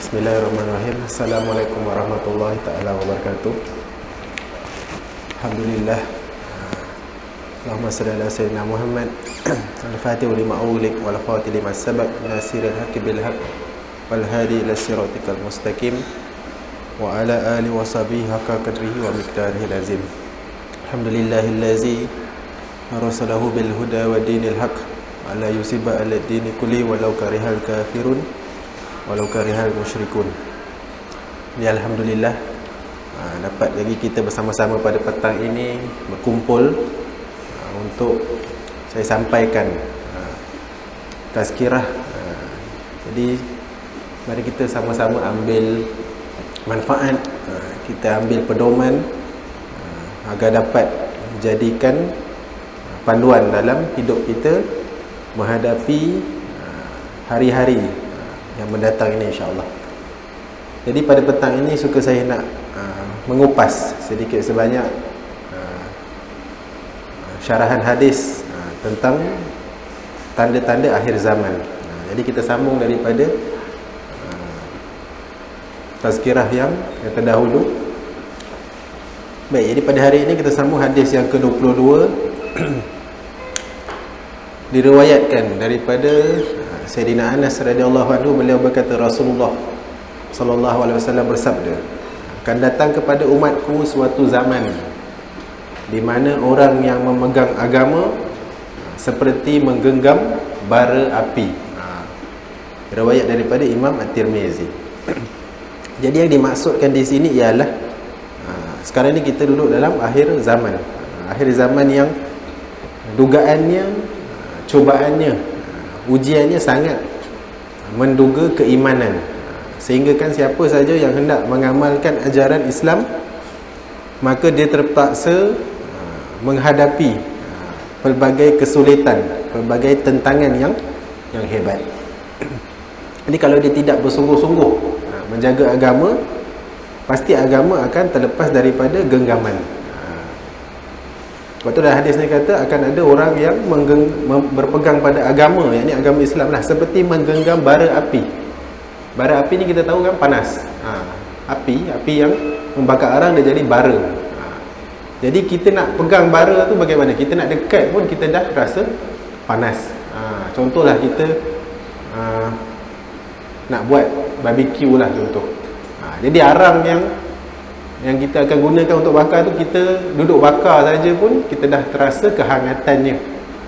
Bismillahirrahmanirrahim. Assalamualaikum warahmatullahi ta'ala wabarakatuh. Alhamdulillah. Allahumma salli ala sayyidina Muhammad al-fatihu lima ughliq wal khatimi lima sabaq nasiril haqqi bil haqq wal hadi ila siratikal mustaqim wa ala alihi wa sahbihi haqqa qadrihi wa miqdarihi lazim. Alhamdulillahillazi arsalahu bil huda wa dinil haqq ala yusiba ala dini kulli walau karihal kafirun walau karihal musyrikun. Ya, alhamdulillah, dapat lagi kita bersama-sama pada petang ini berkumpul untuk saya sampaikan tazkirah. Jadi mari kita sama-sama ambil manfaat, kita ambil pedoman agar dapat dijadikan panduan dalam hidup kita menghadapi hari-hari yang mendatang ini, insya-Allah. Jadi pada petang ini suka saya nak mengupas sedikit sebanyak syarahan hadis tentang tanda-tanda akhir zaman. Jadi kita sambung daripada tazkirah yang terdahulu. Baik, jadi pada hari ini kita sambung hadis yang ke-22. Diriwayatkan daripada Sayyidina Anas radhiyallahu anhu, beliau berkata, Rasulullah sallallahu alaihi wasallam bersabda, akan datang kepada umatku suatu zaman di mana orang yang memegang agama seperti menggenggam bara api. Riwayat daripada Imam At-Tirmizi. Jadi yang dimaksudkan di sini ialah sekarang ni kita duduk dalam akhir zaman. Akhir zaman yang dugaannya, cobaannya, ujiannya sangat menduga keimanan, sehingga kan siapa saja yang hendak mengamalkan ajaran Islam, maka dia terpaksa menghadapi pelbagai kesulitan, pelbagai tentangan yang hebat. Jadi kalau dia tidak bersungguh-sungguh menjaga agama, pasti agama akan terlepas daripada genggaman. Sebab tu dalam hadis ni kata akan ada orang yang berpegang pada agama, yakni agama Islam lah, seperti menggenggam bara api. Bara api ni kita tahu kan panas. Api yang membakar arang dia jadi bara. Jadi kita nak pegang bara tu bagaimana? Kita nak dekat pun kita dah rasa panas. Contohlah kita nak buat barbecue lah contoh. Jadi arang yang kita akan gunakan untuk bakar tu, kita duduk bakar saja pun kita dah terasa kehangatannya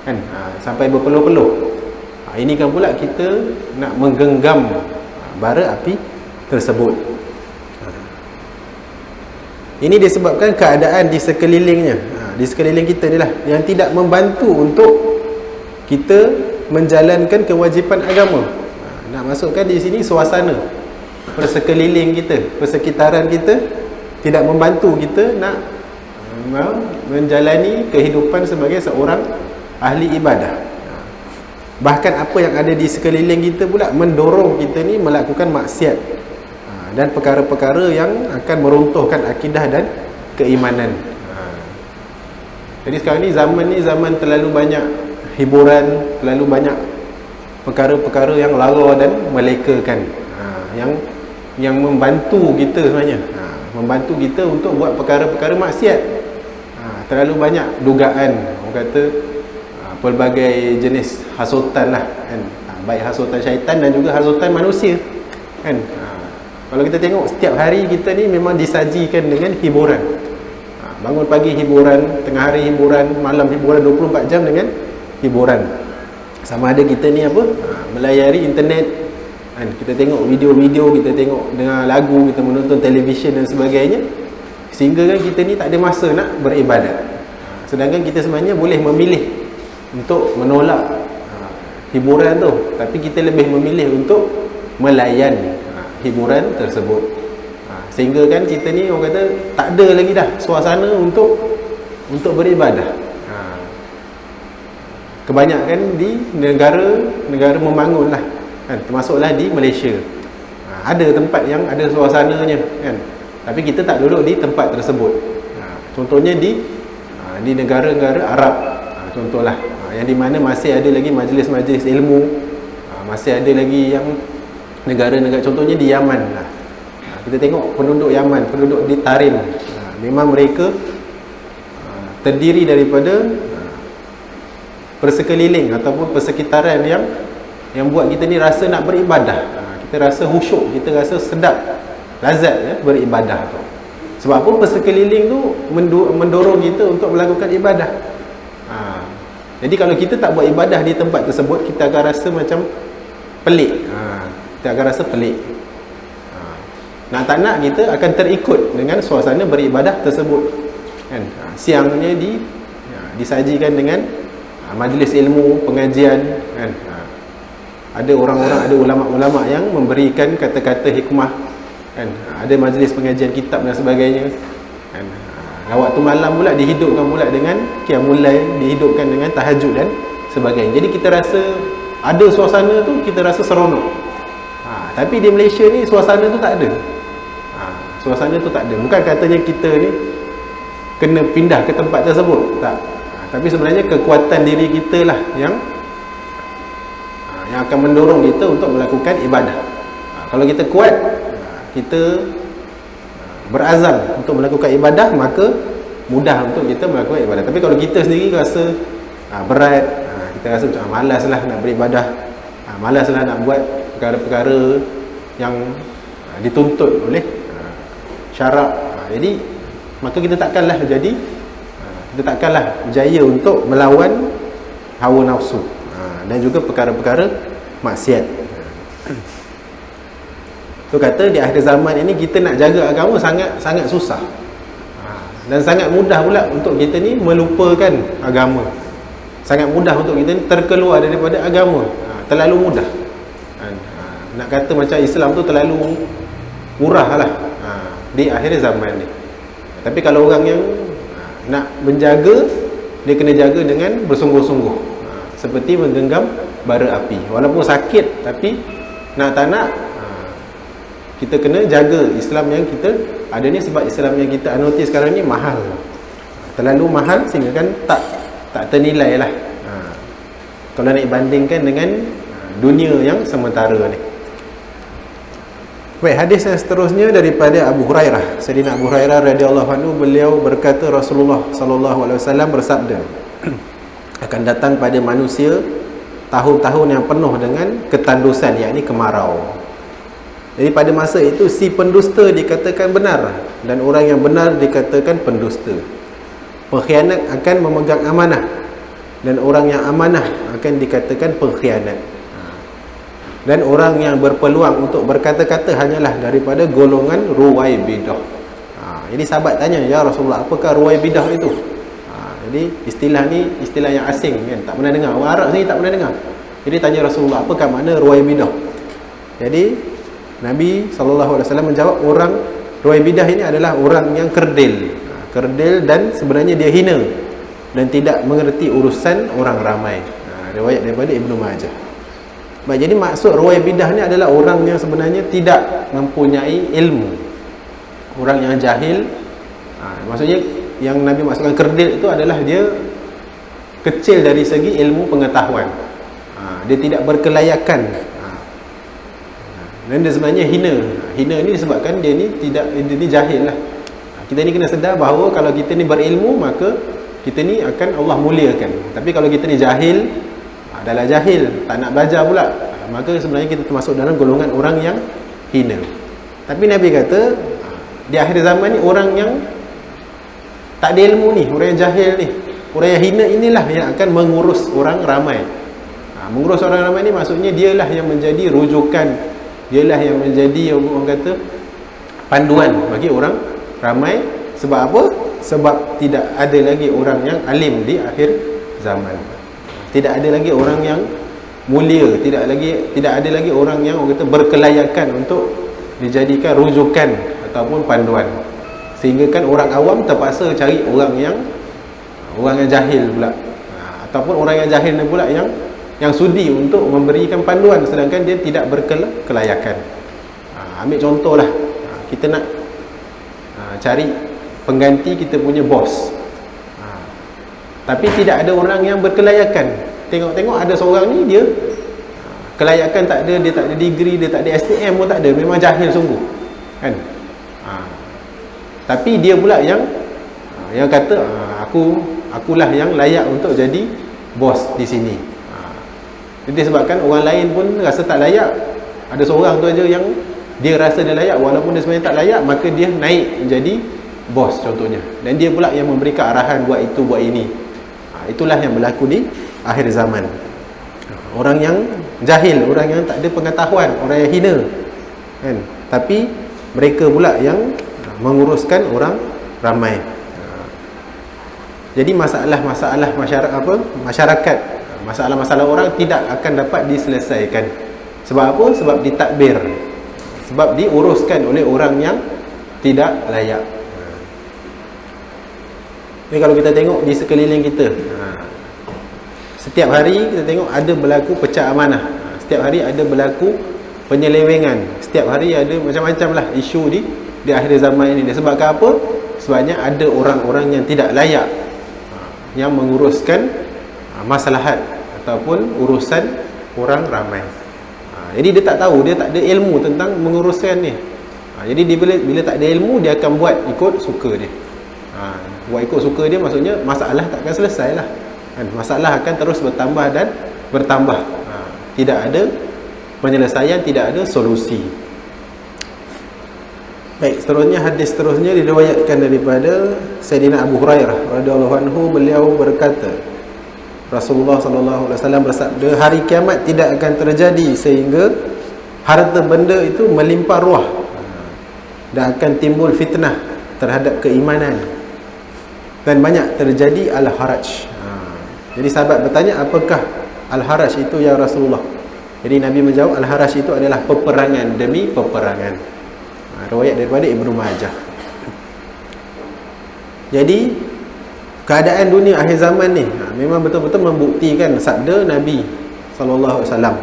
kan, sampai berpeluh-peluh. Ini kan pula kita nak menggenggam bara api tersebut. Ini disebabkan keadaan di sekelilingnya, di sekeliling kita ni lah, yang tidak membantu untuk kita menjalankan kewajipan agama. Nak masukkan di sini suasana persekeliling kita, persekitaran kita tidak membantu kita nak menjalani kehidupan sebagai seorang ahli ibadah. Bahkan apa yang ada di sekeliling kita pula mendorong kita ni melakukan maksiat dan perkara-perkara yang akan meruntuhkan akidah dan keimanan. Jadi sekarang ni zaman terlalu banyak hiburan, terlalu banyak perkara-perkara yang lara dan melekakan, yang membantu kita sebenarnya, membantu kita untuk buat perkara-perkara maksiat. Terlalu banyak dugaan, orang kata pelbagai jenis hasutan lah kan, baik hasutan syaitan dan juga hasutan manusia kan. Kalau kita tengok setiap hari kita ni memang disajikan dengan hiburan. Bangun pagi hiburan, tengah hari hiburan, malam hiburan, 24 jam dengan hiburan. Sama ada kita ni apa, melayari internet kan, kita tengok video-video, kita tengok dengar lagu, kita menonton televisyen dan sebagainya, sehingga kan kita ni tak ada masa nak beribadat. Sedangkan kita sebenarnya boleh memilih untuk menolak hiburan tu, tapi kita lebih memilih untuk melayan hiburan tersebut. Sehingga kan kita ni orang kata tak ada lagi dah suasana untuk beribadah. Kebanyakan di negara membangun lah kan, termasuklah di Malaysia. Ada tempat yang ada suasananya kan, tapi kita tak duduk di tempat tersebut. Contohnya di negara-negara Arab, contohlah, yang di mana masih ada lagi majlis-majlis ilmu, masih ada lagi yang negara-negara, contohnya di Yaman lah. Kita tengok penduduk Yaman, penduduk di Tarim, memang mereka terdiri daripada persekeliling ataupun persekitaran yang buat kita ni rasa nak beribadah. Kita rasa khusyuk, kita rasa sedap, lazat ya, beribadah tu. Sebab apa? Persekeliling tu mendorong kita untuk melakukan ibadah. Jadi kalau kita tak buat ibadah di tempat tersebut, kita akan rasa macam pelik. Kita akan rasa pelik. Nak tak nak kita akan terikut dengan suasana beribadah tersebut kan. Siangnya disajikan dengan majlis ilmu, pengajian kan. Ada orang-orang, ada ulama-ulama yang memberikan kata-kata hikmah kan. Ada majlis pengajian kitab dan sebagainya kan. Waktu malam pula dihidupkan pula dengan qiyamul lail, dihidupkan dengan tahajud dan sebagainya. Jadi kita rasa ada suasana tu, kita rasa seronok. Tapi di Malaysia ni suasana tu tak ada. Suasana tu tak ada. Bukan katanya kita ni kena pindah ke tempat tersebut, tak. Tapi sebenarnya kekuatan diri kita lah yang akan mendorong kita untuk melakukan ibadah. Kalau kita kuat, kita berazam untuk melakukan ibadah, maka mudah untuk kita melakukan ibadah. Tapi kalau kita sendiri rasa berat, kita rasa macam malaslah nak beribadah, malaslah nak buat perkara-perkara yang dituntut oleh syarak, jadi maka kita takkanlah berjaya untuk melawan hawa nafsu dan juga perkara-perkara maksiat. Tu kata di akhir zaman ini kita nak jaga agama sangat susah. Dan sangat mudah pula untuk kita ni melupakan agama. Sangat mudah untuk kita ni terkeluar daripada agama. Terlalu mudah. Nak kata macam Islam tu terlalu murah lah di akhir zaman ni. Tapi kalau orang yang nak menjaga, dia kena jaga dengan bersungguh-sungguh, seperti menggenggam bara api. Walaupun sakit, tapi nak tak nak kita kena jaga Islam yang kita ada ni. Sebab Islam yang kita anuti sekarang ni mahal, terlalu mahal sehingga kan tak ternilai lah kalau nak bandingkan dengan dunia yang sementara ni. Baik, hadis yang seterusnya daripada Abu Hurairah. Sayyidina Abu Hurairah radhiyallahu anhu, beliau berkata Rasulullah sallallahu alaihi wasallam bersabda, akan datang pada manusia tahun-tahun yang penuh dengan ketandusan, yakni kemarau. Jadi pada masa itu si pendusta dikatakan benar dan orang yang benar dikatakan pendusta. Pengkhianat akan memegang amanah dan orang yang amanah akan dikatakan pengkhianat. Dan orang yang berpeluang untuk berkata-kata hanyalah daripada golongan ruwaibidah. Jadi sahabat tanya, ya Rasulullah, apakah ruwaibidah itu? Jadi istilah ni istilah yang asing kan, tak pernah dengar. Orang Arab sini tak pernah dengar. Jadi tanya Rasulullah, apakah makna ruwaibidah? Jadi Nabi SAW menjawab, orang ruwaibidah ini adalah orang yang kerdil. Kerdil dan sebenarnya dia hina dan tidak mengerti urusan orang ramai. Riwayat daripada Ibnu Majah. Baik, jadi maksud ruwaibidah ni adalah orang yang sebenarnya tidak mempunyai ilmu, orang yang jahil. Maksudnya yang Nabi maksudkan kerdil itu adalah dia kecil dari segi ilmu pengetahuan, dia tidak berkelayakan, dan dia sebenarnya hina. Hina ni disebabkan dia ni jahil lah. Kita ni kena sedar bahawa kalau kita ni berilmu, maka kita ni akan Allah muliakan. Tapi kalau kita ni jahil, adalah jahil, tak nak belajar pula, maka sebenarnya kita termasuk dalam golongan orang yang hina. Tapi Nabi kata di akhir zaman ni orang yang tak ada ilmu ni, orang yang jahil ni, orang yang hina inilah yang akan mengurus orang ramai. Mengurus orang ramai ni maksudnya dialah yang menjadi rujukan, dialah yang menjadi orang kata panduan bagi orang ramai. Sebab apa? Sebab tidak ada lagi orang yang alim di akhir zaman. Tidak ada lagi orang yang mulia, tidak ada lagi orang yang orang kata berkelayakan untuk dijadikan rujukan ataupun panduan. Sehingga kan orang awam terpaksa cari orang yang jahil pula, ataupun orang yang jahil ni pula yang sudi untuk memberikan panduan, sedangkan dia tidak berkelayakan. Ambil contohlah, kita nak cari pengganti kita punya bos, tapi tidak ada orang yang berkelayakan. Tengok-tengok ada seorang ni dia kelayakan tak ada, dia tak ada degree, dia tak ada STM pun tak ada, memang jahil sungguh kan. Tapi dia pula yang kata akulah yang layak untuk jadi bos di sini. Jadi sebabkan orang lain pun rasa tak layak, ada seorang tu aja yang dia rasa dia layak walaupun dia sebenarnya tak layak, maka dia naik menjadi bos contohnya, dan dia pula yang memberikan arahan buat itu buat ini. Itulah yang berlaku di akhir zaman. Orang yang jahil, orang yang tak ada pengetahuan, orang yang hina kan, tapi mereka pula yang menguruskan orang ramai. Jadi masalah-masalah masyarakat, masalah-masalah orang tidak akan dapat diselesaikan. Sebab apa? Sebab ditadbir, sebab diuruskan oleh orang yang tidak layak. Jadi kalau kita tengok di sekeliling kita, setiap hari kita tengok ada berlaku pecah amanah, setiap hari ada berlaku penyelewengan, setiap hari ada macam-macam lah isu di akhir zaman ini. Disebabkan apa? Sebabnya ada orang-orang yang tidak layak yang menguruskan maslahat ataupun urusan orang ramai. Jadi dia tak tahu, dia tak ada ilmu tentang menguruskan ni. Jadi dia bila tak ada ilmu, dia akan buat ikut suka dia. Buat ikut suka dia maksudnya masalah tak akan selesai lah kan? Masalah akan terus bertambah dan bertambah. Tidak ada penyelesaian, tidak ada solusi. Baik, seterusnya, hadis seterusnya diriwayatkan daripada Sayyidina Abu Hurairah radhiyallahu anhu. Beliau berkata, Rasulullah sallallahu alaihi wasallam bersabda, hari kiamat tidak akan terjadi sehingga harta benda itu melimpah ruah, dan akan timbul fitnah terhadap keimanan, dan banyak terjadi al-haraj. Jadi sahabat bertanya, apakah al-haraj itu ya Rasulullah? Jadi Nabi menjawab, al-haraj itu adalah peperangan demi peperangan. Riwayat daripada Ibnu Majah. Jadi keadaan dunia akhir zaman ni memang betul-betul membuktikan sabda Nabi sallallahu alaihi wasallam.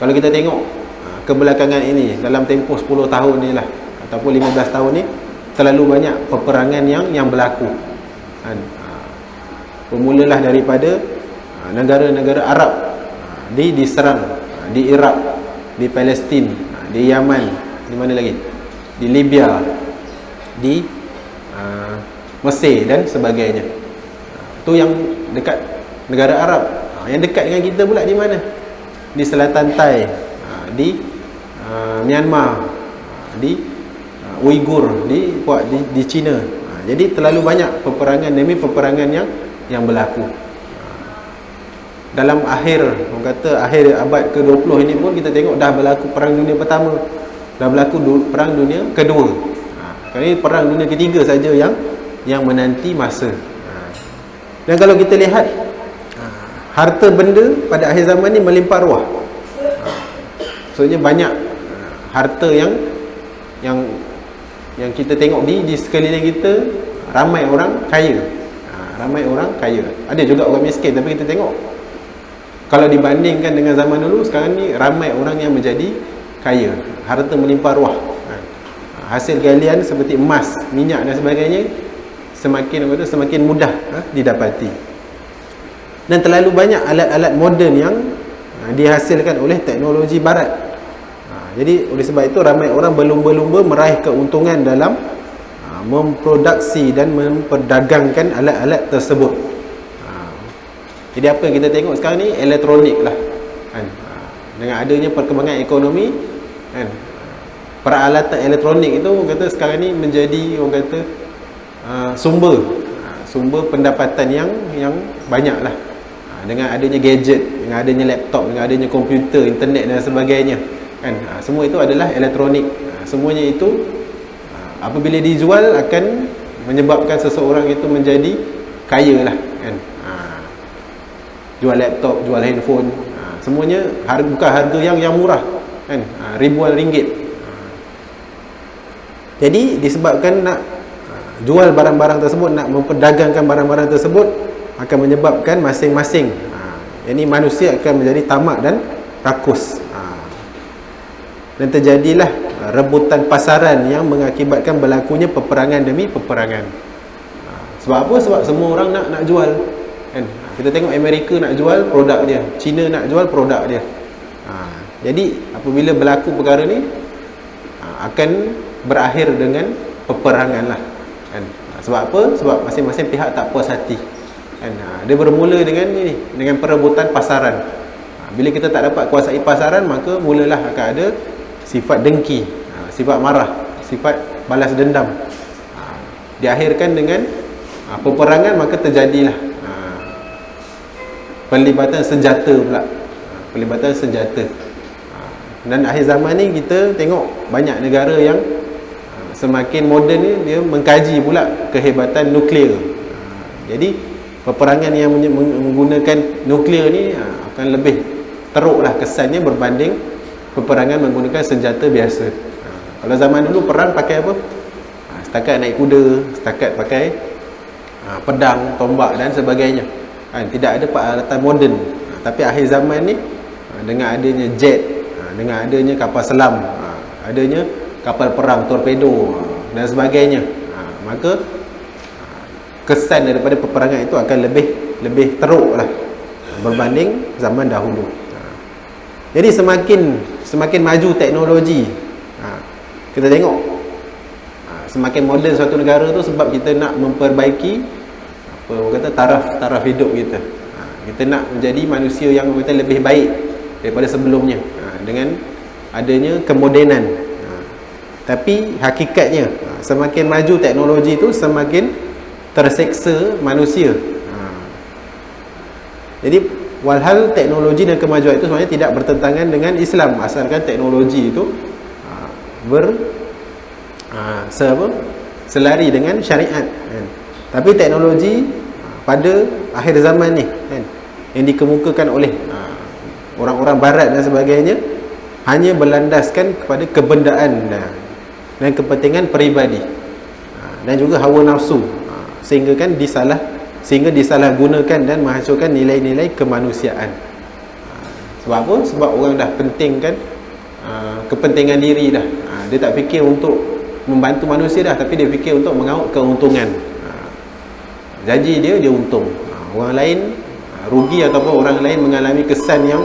Kalau kita tengok kebelakangan ini, dalam tempoh 10 tahun ni lah ataupun 15 tahun ni, terlalu banyak peperangan yang berlaku. Bermulalah daripada negara-negara Arab diserang, di Iraq, di Palestin, di Yaman, di mana lagi? Di Libya, di Mesir dan sebagainya. Itu yang dekat negara Arab. Yang dekat dengan kita pula di mana? Di selatan Thai, di Myanmar, di Uyghur, di China. Jadi terlalu banyak peperangan demi peperangan yang berlaku. Dalam akhir, orang kata akhir abad ke-20 ini pun kita tengok dah berlaku perang dunia pertama, dah berlaku perang dunia kedua. Kali ini perang dunia ketiga saja yang menanti masa. Dan kalau kita lihat harta benda pada akhir zaman ni melimpah ruah. Maksudnya banyak harta yang kita tengok di sekeliling kita, ramai orang kaya. Ramai orang kaya. Ada juga orang miskin, tapi kita tengok kalau dibandingkan dengan zaman dulu, sekarang ni ramai orang yang menjadi kaya, harta melimpah ruah. Hasil galian seperti emas, minyak dan sebagainya semakin mudah didapati. Dan terlalu banyak alat-alat moden yang dihasilkan oleh teknologi barat. Jadi oleh sebab itu ramai orang berlumba-lumba meraih keuntungan dalam memproduksi dan memperdagangkan alat-alat tersebut. Jadi apa yang kita tengok sekarang ni elektronik lah kan? Dengan adanya perkembangan ekonomi kan, peralatan elektronik itu orang kata sekarang ni menjadi orang kata sumber pendapatan yang banyak lah. Dengan adanya gadget, dengan adanya laptop, dengan adanya komputer, internet dan sebagainya kan, semua itu adalah elektronik. Semuanya itu apabila dijual akan menyebabkan seseorang itu menjadi kaya lah kan. Jual laptop, jual handphone, semuanya bukan harga yang murah kan, ribuan ringgit. Jadi disebabkan nak jual barang-barang tersebut, nak memperdagangkan barang-barang tersebut, akan menyebabkan masing-masing ini manusia akan menjadi tamak dan rakus. Dan terjadilah rebutan pasaran yang mengakibatkan berlakunya peperangan demi peperangan. Sebab apa? Sebab semua orang nak jual kan. Kita tengok Amerika nak jual produk dia, China nak jual produk dia. Jadi apabila berlaku perkara ni, akan berakhir dengan peperangan lah kan. Sebab apa? Sebab masing-masing pihak tak puas hati kan. Dia bermula dengan ni, dengan perebutan pasaran. Bila kita tak dapat kuasai pasaran, maka mulalah akan ada sifat dengki, sifat marah, sifat balas dendam. Diakhirkan dengan peperangan, maka terjadilah pelibatan senjata pula. Pelibatan senjata. Dan akhir zaman ni kita tengok banyak negara yang semakin moden ni, dia mengkaji pula kehebatan nuklear. Jadi peperangan yang menggunakan nuklear ni akan lebih teruklah kesannya berbanding peperangan menggunakan senjata biasa. Kalau zaman dulu perang pakai apa? Setakat naik kuda, setakat pakai pedang, tombak dan sebagainya kan. Tidak ada peralatan moden. Tapi akhir zaman ni dengan adanya jet, dengan adanya kapal selam, adanya kapal perang, torpedo dan sebagainya, maka kesan daripada peperangan itu akan lebih teruk lah berbanding zaman dahulu. Jadi semakin maju teknologi, kita tengok semakin moden suatu negara tu, sebab kita nak memperbaiki apa orang kata taraf hidup kita. Kita nak menjadi manusia yang kita lebih baik daripada sebelumnya dengan adanya kemodenan. Tapi hakikatnya semakin maju teknologi itu, semakin terseksa manusia. Jadi walhal teknologi dan kemajuan itu sebenarnya tidak bertentangan dengan Islam, asalkan teknologi itu selari dengan syariat kan. Tapi teknologi pada akhir zaman ni kan, yang dikemukakan oleh orang-orang barat dan sebagainya, hanya berlandaskan kepada kebendaan dan kepentingan peribadi dan juga hawa nafsu, sehingga disalahgunakan dan menghancurkan nilai-nilai kemanusiaan. Sebab apa? Sebab orang dah pentingkan kepentingan diri dah. Dia tak fikir untuk membantu manusia dah, tapi dia fikir untuk mengaut keuntungan. Janji dia untung, orang lain rugi ataupun orang lain mengalami kesan yang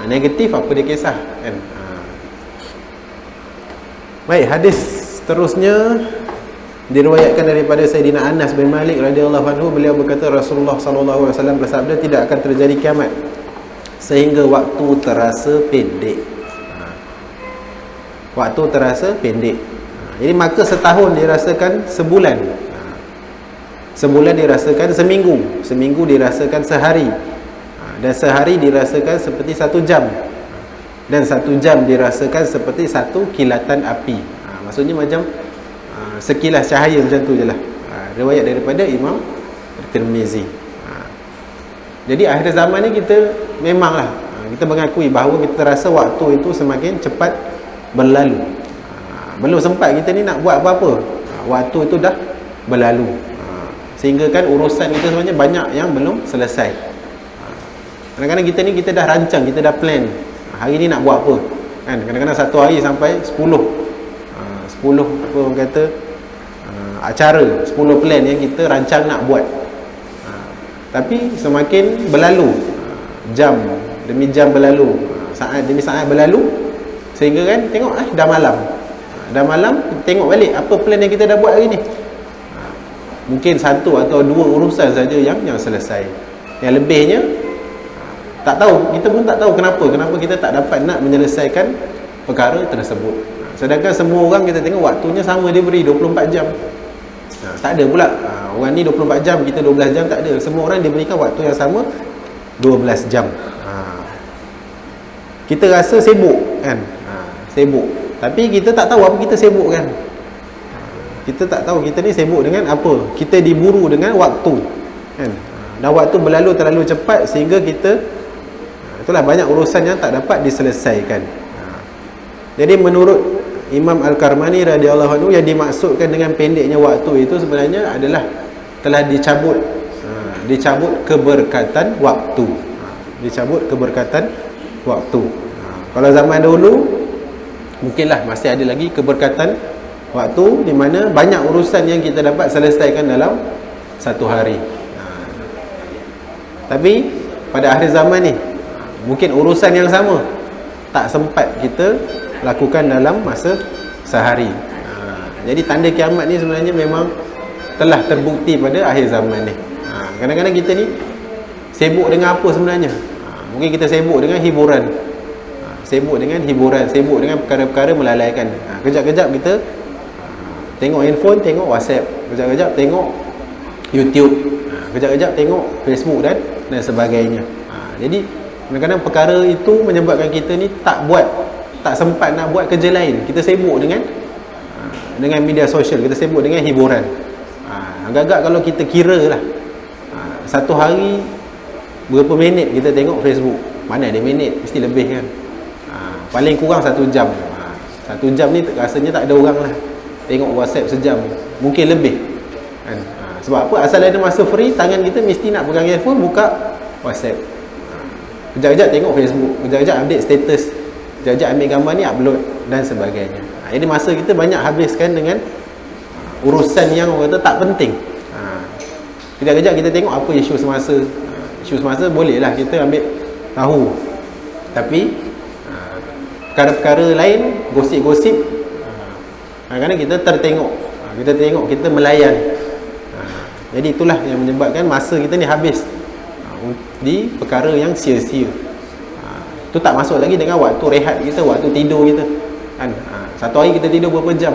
negatif, apa dia kisah kan. Baik, hadis seterusnya diriwayatkan daripada Sayyidina Anas bin Malik radhiyallahu anhu. Beliau berkata, Rasulullah sallallahu alaihi wasallam bersabda, tidak akan terjadi kiamat sehingga waktu terasa pendek. Waktu terasa pendek. Jadi maka setahun dirasakan sebulan, sebulan dirasakan seminggu, seminggu dirasakan sehari, dan sehari dirasakan seperti 1 jam, dan 1 jam dirasakan seperti 1 kilatan api. Maksudnya macam sekilas cahaya macam tu je lah. Riwayat daripada Imam Tirmizi. Jadi akhir zaman ni kita memanglah kita mengakui bahawa kita rasa waktu itu semakin cepat berlalu. Belum sempat kita ni nak buat apa-apa, waktu itu dah berlalu. Sehingga kan urusan kita sebenarnya banyak yang belum selesai. Kadang-kadang kita dah rancang, kita dah plan, hari ni nak buat apa kan. Kadang-kadang satu hari sampai 10 apa orang kata acara, 10 plan yang kita rancang nak buat. Tapi semakin berlalu, jam demi jam berlalu, saat demi saat berlalu, sehingga kan tengok dah malam. Dah malam, tengok balik apa plan yang kita dah buat hari ni. Mungkin 1 atau 2 urusan saja yang selesai. Yang lebihnya tak tahu, kita pun tak tahu kenapa kita tak dapat nak menyelesaikan perkara tersebut. Sedangkan semua orang kita tengok waktunya sama, dia beri 24 jam. Tak ada pula orang ni 24 jam, kita 12 jam, tak ada. Semua orang diberikan waktu yang sama, 12 jam. Kita rasa sibuk kan, sibuk. Tapi kita tak tahu apa kita sibuk kan. Kita tak tahu kita ni sibuk dengan apa. Kita diburu dengan waktu kan. Dan waktu berlalu terlalu cepat sehingga kita, itulah banyak urusan yang tak dapat diselesaikan. Jadi menurut Imam Al-Karmani radhiyallahu anhu, yang dimaksudkan dengan pendeknya waktu itu sebenarnya adalah telah dicabut keberkatan waktu. Dicabut keberkatan waktu. Kalau zaman dulu mungkinlah masih ada lagi keberkatan waktu, di mana banyak urusan yang kita dapat selesaikan dalam 1 hari. Tapi pada akhir zaman ni mungkin urusan yang sama tak sempat kita lakukan dalam masa sehari. Jadi tanda kiamat ni sebenarnya memang telah terbukti pada akhir zaman ni. Kadang-kadang kita ni sibuk dengan apa sebenarnya? Mungkin kita sibuk dengan hiburan, sibuk dengan perkara-perkara melalaikan. Kejap-kejap kita tengok handphone, tengok WhatsApp, kejap-kejap tengok YouTube, kejap-kejap tengok Facebook dan sebagainya. Jadi kadang-kadang perkara itu menyebabkan kita ni tak sempat nak buat kerja lain. Kita sibuk dengan media sosial, kita sibuk dengan hiburan. Agak-agak kalau kita kira lah, satu hari berapa minit kita tengok Facebook, mana ada minit, mesti lebih kan. Paling kurang 1 jam. 1 jam ni rasanya tak ada orang lah. Tengok WhatsApp sejam, mungkin lebih kan? Sebab apa? Asal ada masa free, tangan kita mesti nak pegang handphone, buka WhatsApp, kejap-kejap tengok Facebook, kejap-kejap update status, kejap-kejap ambil gambar ni upload dan sebagainya. Jadi masa kita banyak habiskan dengan urusan yang orang kata tak penting. Kejap-kejap kita tengok apa isu semasa. Isu semasa bolehlah kita ambil tahu, tapi perkara-perkara lain, gosip-gosip, kadang-kadang kita tertengok, kita melayan. Jadi itulah yang menyebabkan masa kita ni habis di perkara yang sia-sia. Itu tak masuk lagi dengan waktu rehat kita, waktu tidur kita kan. Satu hari kita tidur berapa jam?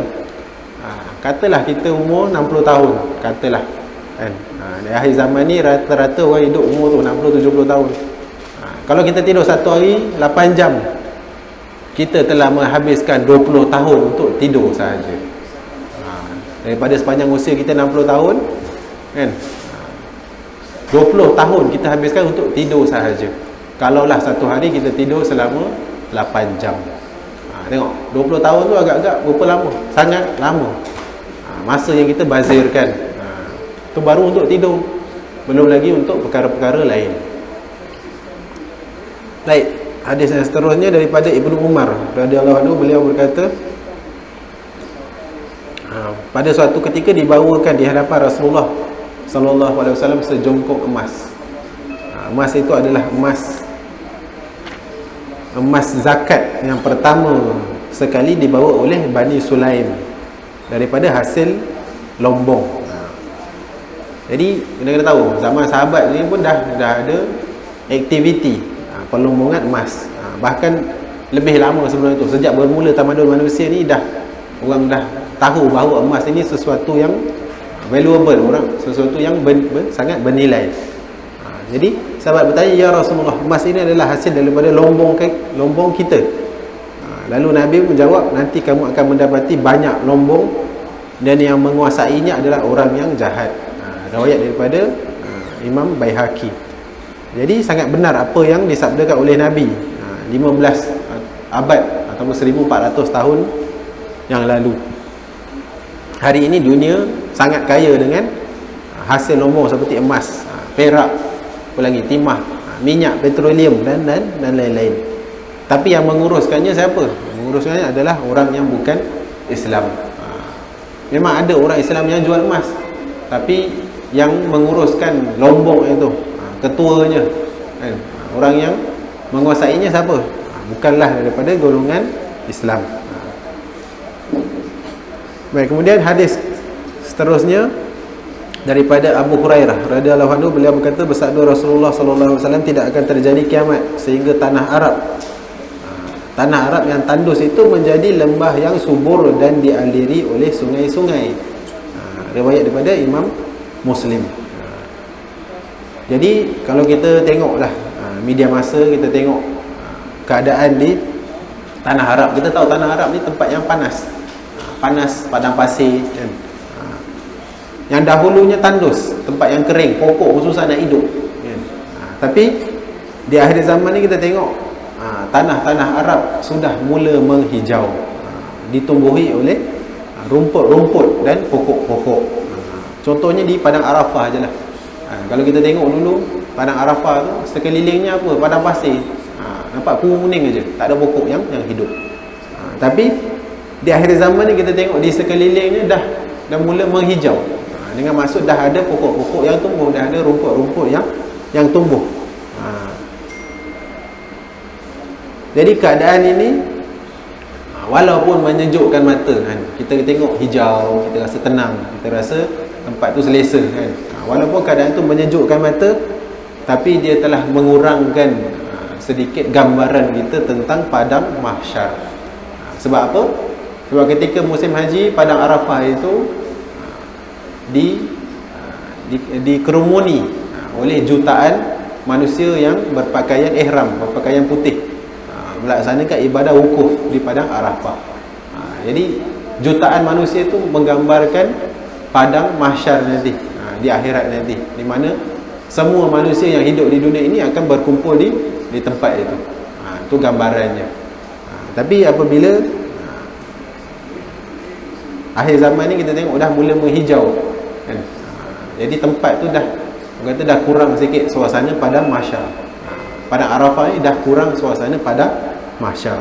Katalah kita umur 60 tahun, katalah kan. Di akhir zaman ni rata-rata orang hidup umur tu 60-70 tahun. Kalau kita tidur satu hari 8 jam, kita telah menghabiskan 20 tahun untuk tidur sahaja. Daripada sepanjang usia kita 60 tahun kan, 20 tahun kita habiskan untuk tidur sahaja. Kalaulah satu hari kita tidur selama 8 jam. Tengok 20 tahun tu agak-agak berapa lama? Sangat lama. Masa yang kita bazirkan tu baru untuk tidur, belum lagi untuk perkara-perkara lain. Baik, hadis yang seterusnya daripada Ibnu Umar radhiyallahu anhu, beliau berkata, pada suatu ketika dibawakan di hadapan Rasulullah sallallahu alaihi wasallam sejongkok emas. Emas itu adalah emas zakat yang pertama sekali dibawa oleh Bani Sulaim daripada hasil lombong. Jadi kena tahu, zaman sahabat ni pun dah ada aktiviti pelombongan emas. Bahkan lebih lama sebelum itu, sejak bermula tamadun manusia ni orang dah tahu bahawa emas ini sesuatu yang valuable, sesuatu yang sangat bernilai. Jadi sahabat bertanya, ya Rasulullah, emas ini adalah hasil daripada lombong kita. Lalu Nabi menjawab, nanti kamu akan mendapati banyak lombong dan yang menguasainya adalah orang yang jahat. Riwayat daripada Imam Baihaqi. Jadi sangat benar apa yang disabdakan oleh Nabi 15 abad ataupun 1400 tahun yang lalu. Hari ini dunia sangat kaya dengan hasil lombong seperti emas, perak, apa lagi, timah, minyak, petroleum dan lain-lain. Tapi yang menguruskannya siapa? Menguruskannya adalah orang yang bukan Islam. Memang ada orang Islam yang jual emas, tapi yang menguruskan lombong itu, ketuanya kan, orang yang menguasainya siapa? Bukanlah daripada golongan Islam. Baik, kemudian hadis seterusnya daripada Abu Hurairah radhiyallahu anhu, beliau berkata, bersabda Rasulullah sallallahu alaihi wasallam, tidak akan terjadi kiamat sehingga tanah Arab yang tandus itu menjadi lembah yang subur dan dialiri oleh sungai-sungai. Riwayat daripada Imam Muslim. Jadi kalau kita tengoklah media masa, kita tengok keadaan di tanah Arab, kita tahu tanah Arab ni tempat yang panas, padang pasir kan. Yang dahulunya tandus, tempat yang kering, pokok pun susah nak hidup kan. Tapi di akhir zaman ni kita tengok tanah-tanah Arab sudah mula menghijau, ditumbuhi oleh rumput-rumput dan pokok-pokok. Contohnya di Padang Arafah je lah. Kalau kita tengok dulu Padang Arafah tu, sekelilingnya apa? Padang pasir. Nampak kuning aja, tak ada pokok yang hidup. Tapi di akhir zaman ni kita tengok di sekelilingnya dah mula menghijau. Dengan maksud dah ada pokok-pokok yang tumbuh, dah ada rumput-rumput yang yang tumbuh. Jadi keadaan ini walaupun menyejukkan mata kan, kita tengok hijau, kita rasa tenang, kita rasa tempat tu selesa kan. Walaupun keadaan tu menyejukkan mata, tapi dia telah mengurangkan sedikit gambaran kita tentang padang mahsyar. Sebab apa? Sebab ketika musim haji, padang Arafah itu dikerumuni oleh jutaan manusia yang berpakaian ihram, berpakaian putih, melaksanakan ibadah wukuf di padang Arafah. Jadi jutaan manusia itu menggambarkan padang mahsyar nanti, di akhirat nanti, di mana semua manusia yang hidup di dunia ini akan berkumpul di tempat itu. Itu gambarannya. Tapi apabila akhir zaman ni kita tengok dah mula menghijau kan? Jadi tempat tu dah kurang sikit suasana padang mahsyar. Padang Arafah ni dah kurang suasana padang mahsyar.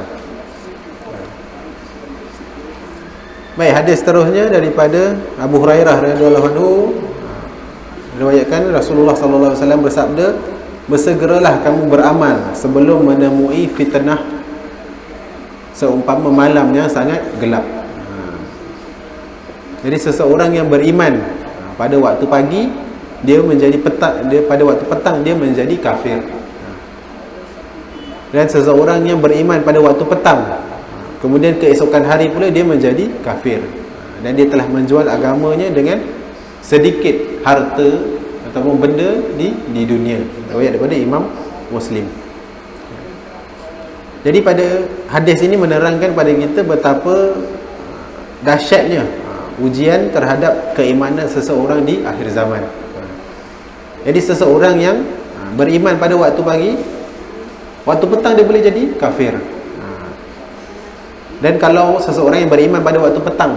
Baik, hadis seterusnya daripada Abu Hurairah radhiyallahu anhu, riwayatkan Rasulullah sallallahu alaihi wasallam bersabda, bersegeralah kamu beramal sebelum menemui fitnah seumpama malam yang sangat gelap. Jadi seseorang yang beriman pada waktu pagi, dia menjadi pada waktu petang dia menjadi kafir. Dan seseorang yang beriman pada waktu petang, kemudian keesokan hari pula dia menjadi kafir, dan dia telah menjual agamanya dengan sedikit harta ataupun benda di dunia. Riwayat daripada Imam Muslim. Jadi pada hadis ini menerangkan pada kita betapa dahsyatnya ujian terhadap keimanan seseorang di akhir zaman. Jadi seseorang yang beriman pada waktu pagi, waktu petang dia boleh jadi kafir. Dan kalau seseorang yang beriman pada waktu petang,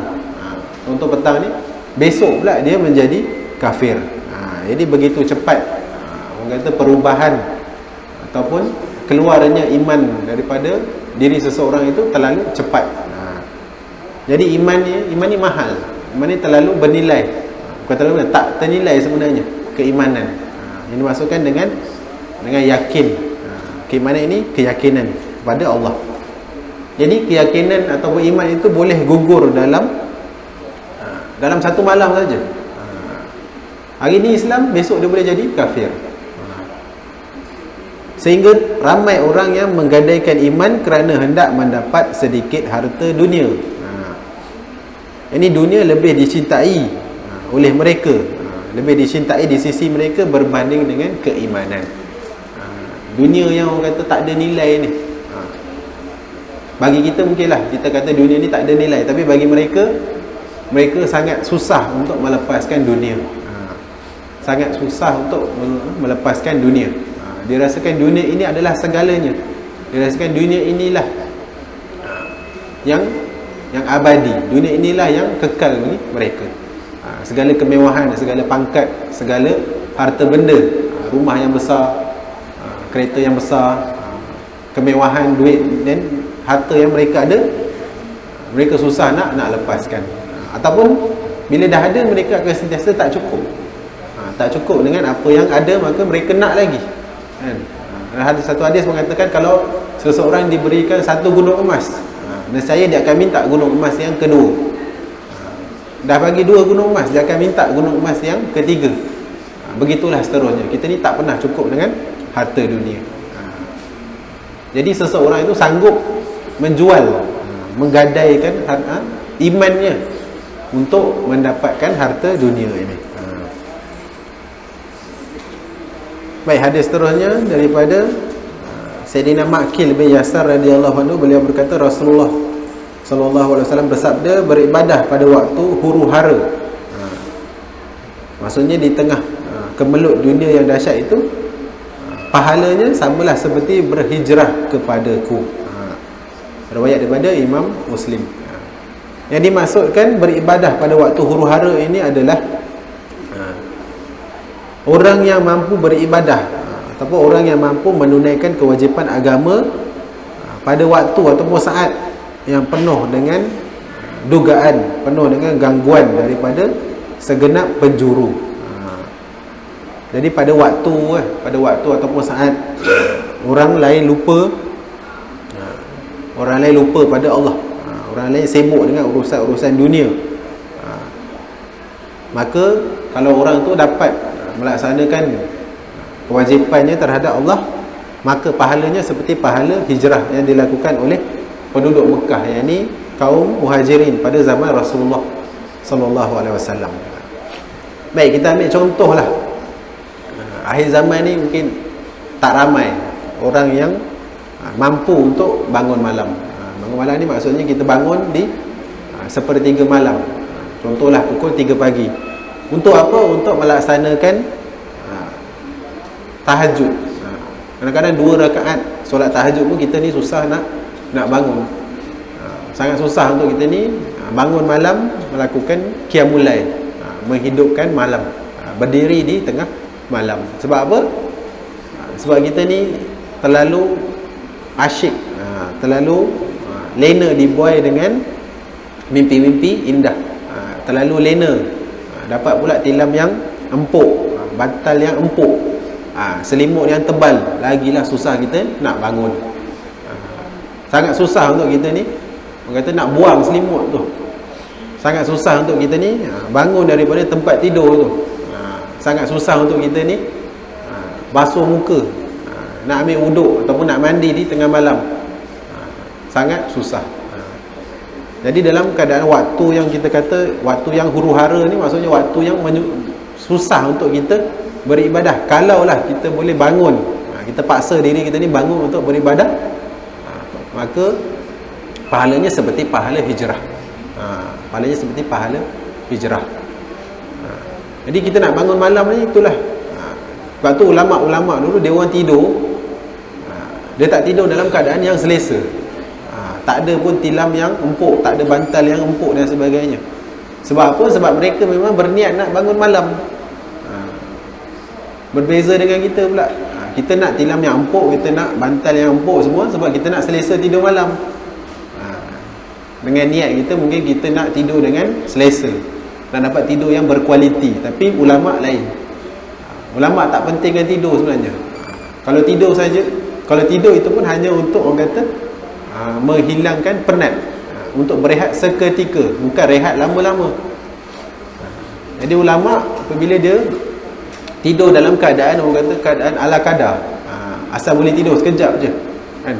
untuk petang ni, besok pula dia menjadi kafir. Jadi begitu cepat orang kata perubahan ataupun keluarnya iman daripada diri seseorang itu terlalu cepat. Jadi iman ni mahal. Iman ni terlalu bernilai. Bukan terlalu, tak ternilai sebenarnya keimanan. Ini dimaksudkan dengan yakin. Keimanan ini keyakinan kepada Allah. Jadi keyakinan ataupun iman itu boleh gugur dalam satu malam saja. Hari ini Islam, besok dia boleh jadi kafir. Sehingga ramai orang yang menggadaikan iman kerana hendak mendapat sedikit harta dunia. Ini dunia lebih dicintai oleh mereka, lebih dicintai di sisi mereka berbanding dengan keimanan. Dunia yang orang kata tak ada nilai ni, bagi kita mungkinlah kita kata dunia ni tak ada nilai, tapi bagi mereka sangat susah untuk melepaskan dunia. Sangat susah untuk melepaskan dunia. Dia rasakan dunia ini adalah segalanya. Dia rasakan dunia inilah yang abadi. Dunia inilah yang kekal bagi mereka. Segala kemewahan, segala pangkat, segala harta benda, rumah yang besar, kereta yang besar, kemewahan, duit dan harta yang mereka ada, mereka susah nak lepaskan. Ataupun bila dah ada, mereka akan sentiasa tak cukup. Tak cukup dengan apa yang ada, maka mereka nak lagi. Ada satu hadis mengatakan kalau seseorang diberikan satu gunung emas, nescaya dia akan minta gunung emas yang kedua. Dah bagi 2 gunung emas, dia akan minta gunung emas yang ketiga. Begitulah seterusnya. Kita ni tak pernah cukup dengan harta dunia. Jadi seseorang itu sanggup menjual, menggadaikan imannya untuk mendapatkan harta dunia ini. Baik, hadis seterusnya daripada Sayyidina Ma'qil bin Yasar radhiyallahu anhu, beliau berkata Rasulullah sallallahu alaihi wasallam bersabda, beribadah pada waktu huru-hara, maksudnya di tengah kemelut dunia yang dahsyat itu, pahalanya samalah seperti berhijrah kepadaku. Riwayat daripada Imam Muslim. Yang dimaksudkan beribadah pada waktu huru-hara ini adalah orang yang mampu beribadah ataupun orang yang mampu menunaikan kewajipan agama pada waktu ataupun saat yang penuh dengan dugaan, penuh dengan gangguan daripada segenap penjuru. Jadi pada waktu ataupun saat orang lain lupa, orang lain lupa pada Allah, orang lain sibuk dengan urusan dunia, maka kalau orang tu dapat melaksanakan kewajipannya terhadap Allah, maka pahalanya seperti pahala hijrah yang dilakukan oleh penduduk Mekah, yakni kaum Muhajirin pada zaman Rasulullah sallallahu alaihi wasallam. Baik, kita ambil contohlah. Akhir zaman ni mungkin tak ramai orang yang mampu untuk bangun malam. Bangun malam ni maksudnya kita bangun di sepertiga malam. Contohlah pukul 3 pagi. Untuk apa? Untuk melaksanakan tahajud. Kadang-kadang 2 rakaat solat tahajud pun kita ni susah nak bangun. Sangat susah untuk kita ni bangun malam melakukan qiyamul lail, menghidupkan malam, berdiri di tengah malam. Sebab apa? Sebab kita ni terlalu asyik, terlalu lena dibuai dengan mimpi-mimpi indah, terlalu lena dapat pula tilam yang empuk, bantal yang empuk, selimut yang tebal, lagilah susah kita nak bangun. Sangat susah untuk kita ni, orang kata nak buang selimut tu, sangat susah untuk kita ni bangun daripada tempat tidur tu. Sangat susah untuk kita ni basuh muka, nak ambil wuduk ataupun nak mandi di tengah malam, sangat susah. Jadi dalam keadaan waktu yang kita kata waktu yang huru-hara ni, maksudnya waktu yang susah untuk kita beribadah. Kalaulah kita boleh bangun, kita paksa diri kita ni bangun untuk beribadah, maka pahalanya seperti pahala hijrah. Pahalanya seperti pahala hijrah. Jadi kita nak bangun malam ni, itulah. Sebab tu ulama-ulama dulu dia orang tidur, dia tak tidur dalam keadaan yang selesa. Tak ada pun tilam yang empuk, tak ada bantal yang empuk dan sebagainya. Sebab apa? Sebab mereka memang berniat nak bangun malam. Berbeza dengan kita pula. Kita nak tilam yang empuk, kita nak bantal yang empuk semua sebab kita nak selesa tidur malam. Dengan niat kita, mungkin kita nak tidur dengan selesa, nak dapat tidur yang berkualiti. Tapi ulama lain. Ulama tak pentingkan tidur sebenarnya. Kalau tidur saja, kalau tidur itu pun hanya untuk, orang kata, menghilangkan penat, untuk berehat seketika, bukan rehat lama-lama. Jadi ulama apabila dia tidur dalam keadaan, orang kata keadaan ala kadar, asal boleh tidur sekejap je kan.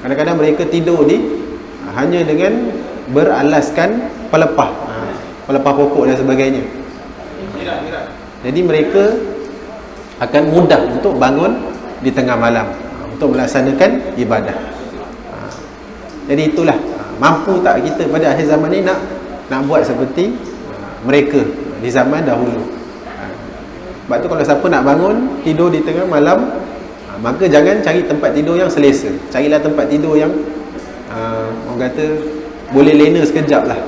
Kadang-kadang mereka tidur hanya dengan beralaskan pelepah, pelepah pokok dan sebagainya. Jadi mereka akan mudah untuk bangun di tengah malam untuk melaksanakan ibadah. Jadi itulah, mampu tak kita pada akhir zaman ni nak buat seperti mereka di zaman dahulu. Sebab tu kalau siapa nak bangun tidur di tengah malam, maka jangan cari tempat tidur yang selesa. Carilah tempat tidur yang orang kata boleh lena sekejap lah.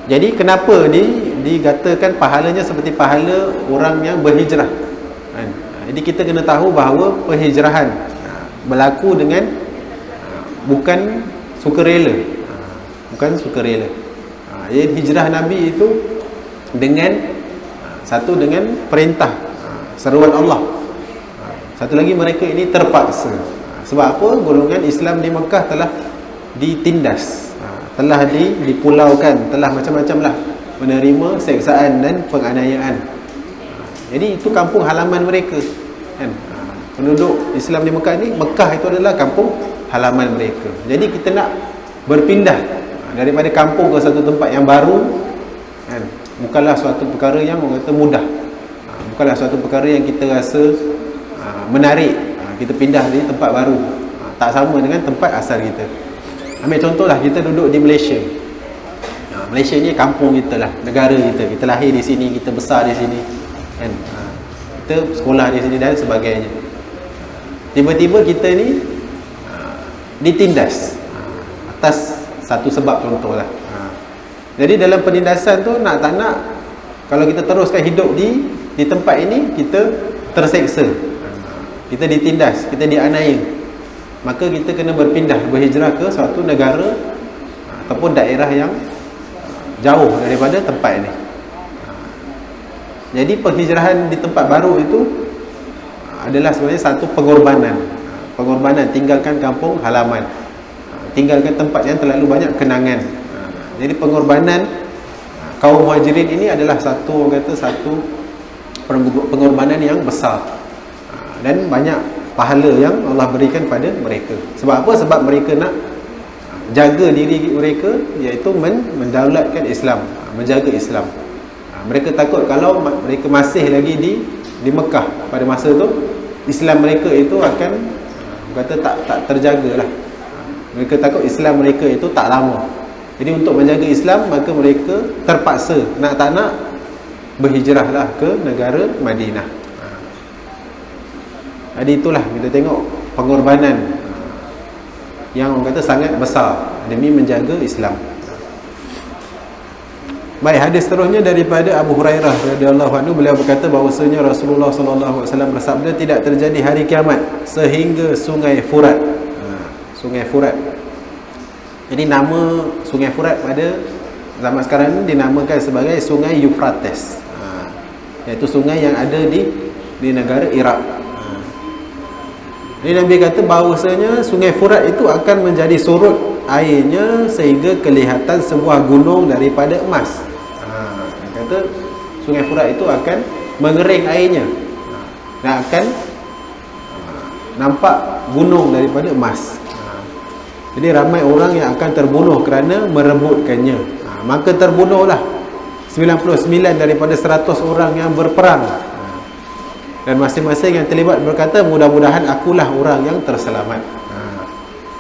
Jadi kenapa dikatakan pahalanya seperti pahala orang yang berhijrah? Jadi kita kena tahu bahawa perhijrahan berlaku dengan bukan sukarela, bukan sukarela. Jadi hijrah Nabi itu dengan satu dengan perintah, seruan Allah. Satu lagi, mereka ini terpaksa. Sebab apa? Golongan Islam di Mekah telah ditindas, telah dipulaukan, telah macam-macam lah menerima seksaan dan penganiayaan. Jadi itu kampung halaman mereka kan. Penduduk Islam di Mekah ni, Mekah itu adalah kampung halaman mereka. Jadi kita nak berpindah daripada kampung ke satu tempat yang baru kan, bukanlah suatu perkara yang orang kata mudah, bukanlah suatu perkara yang kita rasa menarik. Kita pindah di tempat baru, tak sama dengan tempat asal kita. Ambil contohlah, kita duduk di Malaysia. Malaysia ni kampung kita lah, negara kita. Kita lahir di sini, kita besar di sini kan, kita sekolah di sini dan sebagainya. Tiba-tiba kita ni ditindas atas satu sebab, contohlah. Jadi dalam penindasan tu, nak tak nak, kalau kita teruskan hidup di tempat ini, kita terseksa, kita ditindas, kita dianiaya, maka kita kena berpindah, berhijrah ke suatu negara ataupun daerah yang jauh daripada tempat ini. Jadi penghijrahan di tempat baru itu adalah sebenarnya satu pengorbanan. Pengorbanan, tinggalkan kampung halaman, tinggalkan tempat yang terlalu banyak kenangan. Jadi pengorbanan kaum muhajirin ini adalah satu, orang kata, satu pengorbanan yang besar, dan banyak pahala yang Allah berikan pada mereka. Sebab apa? Sebab mereka nak jaga diri mereka, iaitu mendaulatkan Islam, menjaga Islam. Mereka takut kalau mereka masih lagi di Mekah pada masa tu, Islam mereka itu akan, kata, tak terjaga lah. Mereka takut Islam mereka itu tak lama. Jadi untuk menjaga Islam, maka mereka terpaksa nak tak nak berhijrahlah ke negara Madinah. Jadi itulah kita tengok pengorbanan yang orang kata sangat besar demi menjaga Islam. Baik, hadis seterusnya daripada Abu Hurairah radhiyallahu anhu, beliau berkata bahawasanya Rasulullah sallallahu alaihi wasallam bersabda, tidak terjadi hari kiamat sehingga sungai Furat. Sungai Furat. Jadi nama sungai Furat pada zaman sekarang ini dinamakan sebagai Sungai Euphrates, iaitu sungai yang ada di negara Iraq. Jadi Nabi kata bahawasanya Sungai Furat itu akan menjadi surut airnya sehingga kelihatan sebuah gunung daripada emas. Dia kata Sungai Furat itu akan mengering airnya, dan akan nampak gunung daripada emas. Jadi ramai orang yang akan terbunuh kerana merebutkannya. Maka terbunuhlah 99 daripada 100 orang yang berperang. Dan masing-masing yang terlibat berkata, mudah-mudahan akulah orang yang terselamat.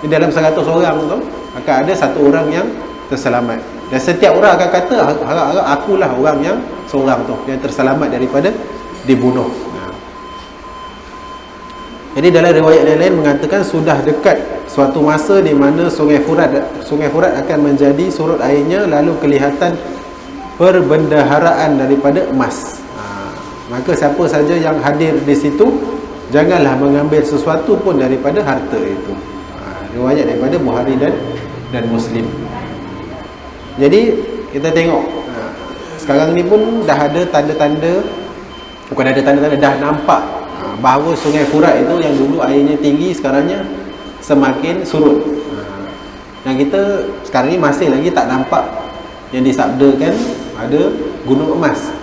Di dalam 100 orang tu akan ada satu orang yang terselamat. Dan setiap orang akan kata, harap-harap akulah orang yang seorang tu yang terselamat daripada dibunuh. Jadi dalam riwayat lain-lain mengatakan sudah dekat suatu masa di mana Sungai Furat akan menjadi surut airnya, lalu kelihatan perbendaharaan daripada emas. Maka siapa saja yang hadir di situ, janganlah mengambil sesuatu pun daripada harta itu. Riwayat daripada Bukhari dan Muslim. Jadi kita tengok sekarang ni pun dah ada tanda-tanda, bukan ada tanda-tanda, dah nampak bahawa Sungai Furat itu yang dulu airnya tinggi, sekarangnya semakin surut. Dan kita sekarang ni masih lagi tak nampak yang disabdakan ada gunung emas.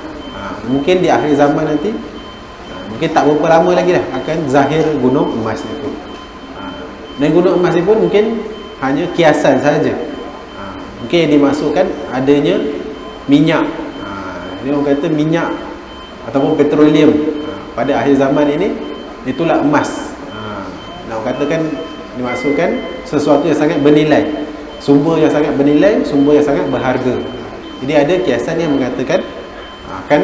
Mungkin di akhir zaman nanti, mungkin tak berapa lama lagi dah akan zahir gunung emas itu. Dan gunung emas itu pun mungkin hanya kiasan saja. Mungkin yang dimasukkan adanya minyak. Ini orang kata minyak ataupun petroleum. Pada akhir zaman ini, itulah emas. Nak katakan dimasukkan sesuatu yang sangat bernilai, sumber yang sangat bernilai, sumber yang sangat berharga. Jadi ada kiasan yang mengatakan akan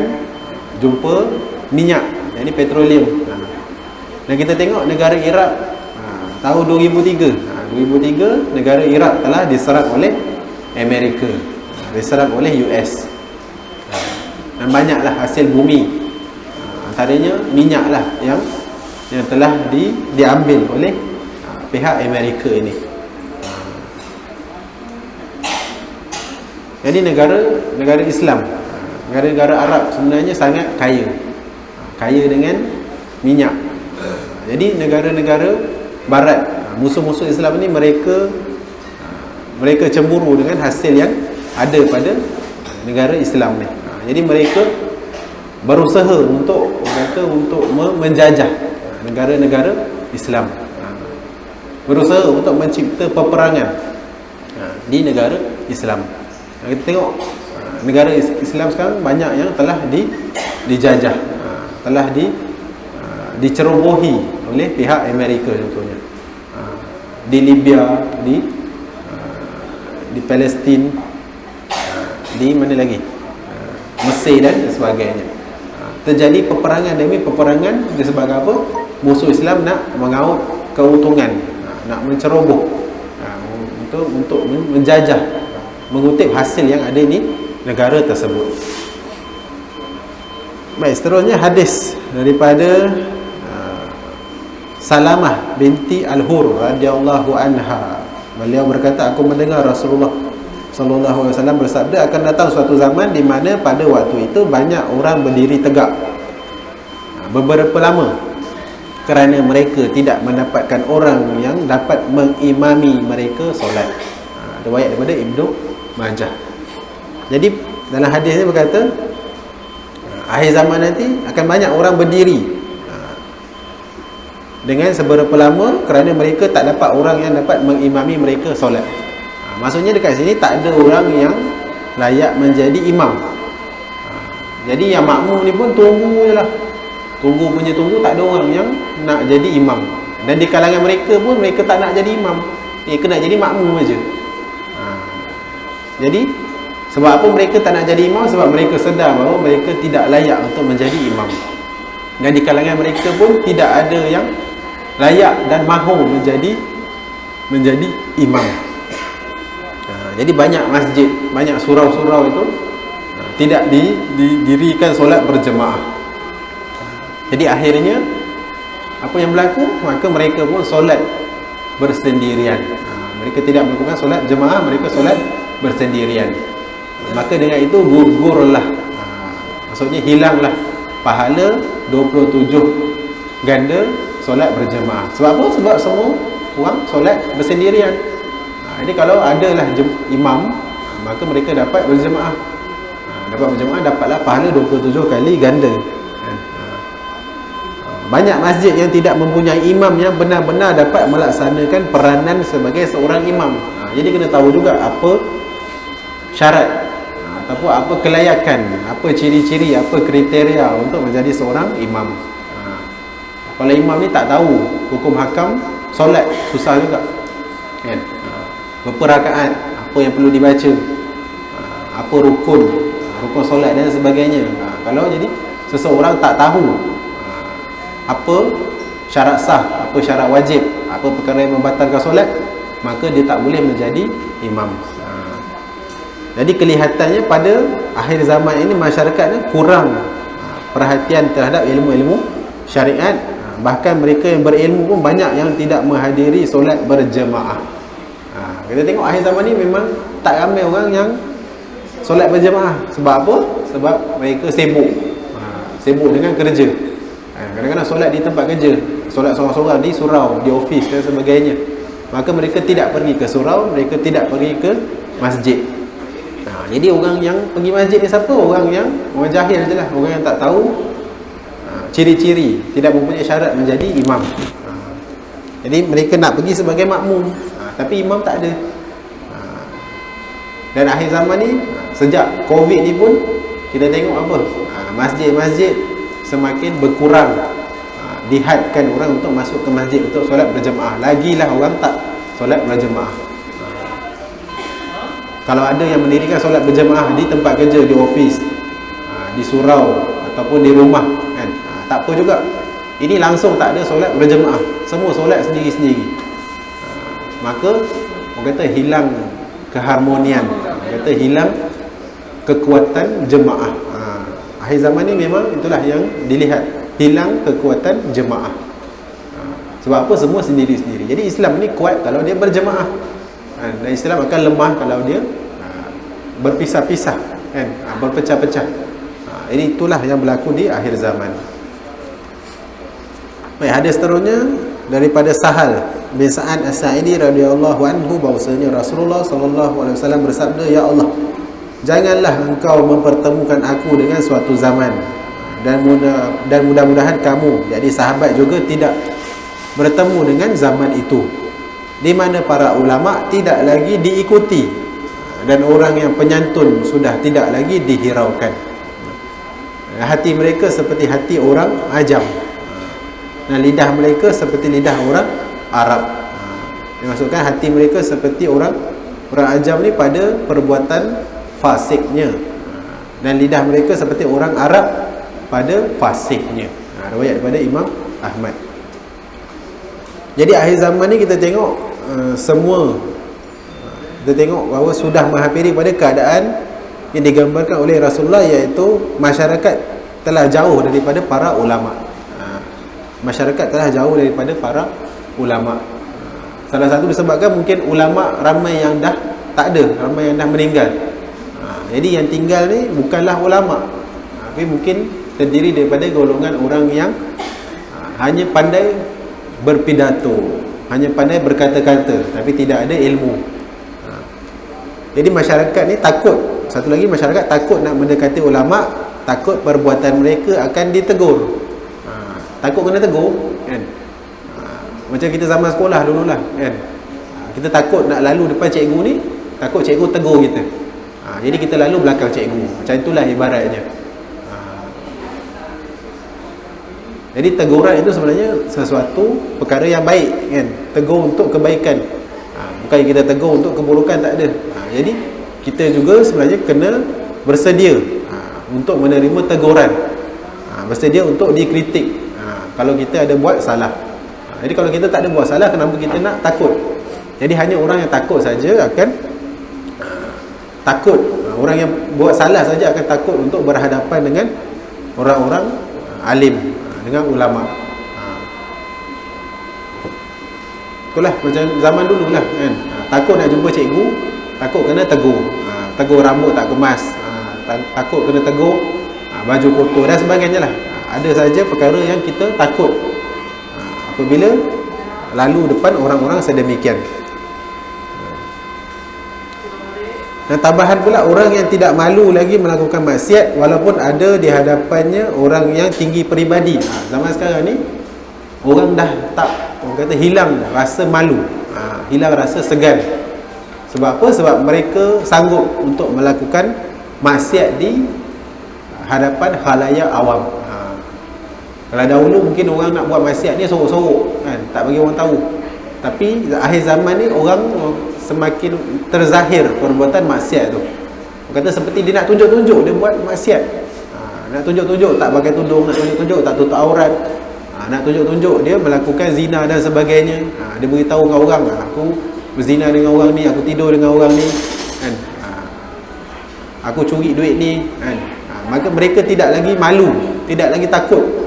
jumpa minyak, yakni petroleum. Dan kita tengok negara Iraq tahun 2003 negara Iraq telah diserang oleh Amerika, diserang oleh US. Dan banyaklah hasil bumi, antaranya minyak lah yang telah diambil oleh pihak Amerika ini. Jadi negara Islam, negara-negara Arab sebenarnya sangat kaya dengan minyak. Jadi negara-negara barat, musuh-musuh Islam ini, mereka cemburu dengan hasil yang ada pada negara Islam ni. Jadi mereka berusaha untuk menjajah negara-negara Islam, berusaha untuk mencipta peperangan di negara Islam. Kita tengok negara Islam sekarang banyak yang telah dijajah, telah dicerobohi oleh pihak Amerika contohnya. Di Libya, di Palestin, di mana lagi, Mesir dan sebagainya. Terjadi peperangan demi peperangan disebabkan apa? Musuh Islam nak mengaut keuntungan, nak menceroboh, untuk menjajah, mengutip hasil yang ada di negara tersebut. Baik, seterusnya hadis daripada Salamah binti Al-Hur radhiyallahu anha. Beliau berkata, aku mendengar Rasulullah sallallahu alaihi wasallam bersabda, akan datang suatu zaman di mana pada waktu itu banyak orang berdiri tegak beberapa lama kerana mereka tidak mendapatkan orang yang dapat mengimami mereka solat. Riwayat daripada Ibnu Majah. Jadi dalam hadis ni berkata, akhir zaman nanti akan banyak orang berdiri dengan seberapa lama kerana mereka tak dapat orang yang dapat mengimami mereka solat. Maksudnya dekat sini tak ada orang yang layak menjadi imam. Jadi yang makmum ni pun tunggu je lah. Tunggu punya tunggu, tak ada orang yang nak jadi imam. Dan di kalangan mereka pun mereka tak nak jadi imam. Mereka nak jadi makmum aja. Jadi sebab apa mereka tak nak jadi imam? Sebab mereka sedar bahawa mereka tidak layak untuk menjadi imam. Dan di kalangan mereka pun tidak ada yang layak dan mahu menjadi imam. Jadi banyak masjid, banyak surau-surau itu tidak didirikan solat berjemaah. Jadi akhirnya apa yang berlaku? Maka mereka pun solat bersendirian. Mereka tidak melakukan solat jemaah, mereka solat bersendirian. Maka dengan itu gugurlah, maksudnya hilanglah pahala 27 ganda solat berjemaah. Sebab apa? Sebab semua orang solat bersendirian. Jadi kalau adalah imam, maka mereka dapat berjemaah. Dapat berjemaah, dapatlah pahala 27 kali ganda. Banyak masjid yang tidak mempunyai imam yang benar-benar dapat melaksanakan peranan sebagai seorang imam. Jadi kena tahu juga apa syarat ataupun apa kelayakan, apa ciri-ciri, apa kriteria untuk menjadi seorang imam. Kalau imam ni tak tahu hukum hakam solat, susah juga kan. Berapa rakaat, apa yang perlu dibaca, apa rukun solat dan sebagainya. Kalau jadi seseorang tak tahu apa syarat sah, apa syarat wajib, apa perkara yang membatalkan solat, maka dia tak boleh menjadi imam. Jadi kelihatannya pada akhir zaman ini masyarakat ni kurang perhatian terhadap ilmu-ilmu syariat. Bahkan mereka yang berilmu pun banyak yang tidak menghadiri solat berjemaah. Kita tengok akhir zaman ni memang tak ramai orang yang solat berjemaah. Sebab apa? Sebab mereka sibuk dengan kerja. Kadang-kadang solat di tempat kerja, solat seorang-seorang di surau, di ofis dan sebagainya. Maka mereka tidak pergi ke surau, mereka tidak pergi ke masjid. Jadi orang yang pergi masjid ni siapa? Orang jahil je lah, orang yang tak tahu ciri-ciri, tidak mempunyai syarat menjadi imam. Jadi mereka nak pergi sebagai makmum, tapi imam tak ada. Dan akhir zaman ni, sejak Covid ni pun kita tengok apa? Masjid-masjid semakin berkurang, dihadkan orang untuk masuk ke masjid untuk solat berjemaah. Lagilah orang tak solat berjemaah. Kalau ada yang mendirikan solat berjemaah di tempat kerja, di ofis, di surau ataupun di rumah kan, tak apa juga. Ini langsung tak ada solat berjemaah, semua solat sendiri-sendiri. Maka orang kata hilang keharmonian, orang kata hilang kekuatan jemaah. Akhir zaman ni memang itulah yang dilihat, hilang kekuatan jemaah. Sebab apa? Semua sendiri-sendiri. Jadi Islam ni kuat kalau dia berjemaah, dan Islam akan lemah kalau dia berpisah-pisah kan, berpecah-pecah. Jadi itulah yang berlaku di akhir zaman. Baik, hadis seterusnya daripada Sahal bin Sa'ad As-Sa'idi radhiyallahu anhu bahwasanya Rasulullah sallallahu alaihi wasallam bersabda, "Ya Allah, janganlah engkau mempertemukan aku dengan suatu zaman dan mudah-mudahan kamu," jadi sahabat juga, tidak bertemu dengan zaman itu di mana para ulama tidak lagi diikuti dan orang yang penyantun sudah tidak lagi dihiraukan. Hati mereka seperti hati orang ajam dan lidah mereka seperti lidah orang Arab. Dimaksudkan hati mereka seperti orang ajam ni pada perbuatan fasiknya, dan lidah mereka seperti orang Arab pada fasiknya. Riwayat daripada Imam Ahmad. Jadi akhir zaman ni kita tengok kita tengok bahawa sudah menghampiri pada keadaan yang digambarkan oleh Rasulullah, iaitu masyarakat telah jauh daripada para ulama. Masyarakat telah jauh daripada para ulama. Salah satu disebabkan mungkin ulama ramai yang dah tak ada, ramai yang dah meninggal. Jadi yang tinggal ni bukanlah ulama, tapi mungkin terdiri daripada golongan orang yang hanya pandai berpidato, hanya pandai berkata-kata, tapi tidak ada ilmu. Jadi masyarakat ni takut, satu lagi masyarakat takut nak mendekati ulama, takut perbuatan mereka akan ditegur. Takut kena tegur kan. Macam kita zaman sekolah dululah kan. Kita takut nak lalu depan cikgu ni, takut cikgu tegur kita. Jadi kita lalu belakang cikgu. Macam itulah ibaratnya. Jadi teguran itu sebenarnya sesuatu perkara yang baik kan. Tegur untuk kebaikan. Bukan kita tegur untuk keburukan, tak ada. Jadi kita juga sebenarnya kena bersedia untuk menerima teguran. Bersedia untuk dikritik kalau kita ada buat salah. Jadi kalau kita tak ada buat salah, kenapa kita nak takut? Jadi hanya orang yang takut saja akan takut. Orang yang buat salah saja akan takut untuk berhadapan dengan orang-orang alim, dengan ulama. Itulah macam zaman dulu lah kan. Takut nak jumpa cikgu, takut kena tegur. Tegur rambut tak kemas, takut kena tegur baju kotor dan sebagainya lah. Ada saja perkara yang kita takut apabila lalu depan orang-orang sedemikian. Dan tambahan pula, orang yang tidak malu lagi melakukan maksiat walaupun ada di hadapannya orang yang tinggi peribadi. Zaman sekarang ni orang dah tak, orang kata hilang rasa malu, hilang rasa segan. Sebab apa? Sebab mereka sanggup untuk melakukan maksiat di hadapan khalayak awam. Kalau dahulu mungkin orang nak buat maksiat ni sorok-sorok kan, tak bagi orang tahu. Tapi akhir zaman ni orang semakin terzahir perbuatan maksiat tu. Orang kata seperti dia nak tunjuk-tunjuk dia buat maksiat. Nak tunjuk-tunjuk tak pakai tudung, nak tunjuk-tunjuk tak tutup aurat, nak tunjuk-tunjuk dia melakukan zina dan sebagainya. Dia beritahu dengan orang, aku berzina dengan orang ni, aku tidur dengan orang ni kan, aku curi duit ni kan. Maka mereka tidak lagi malu, tidak lagi takut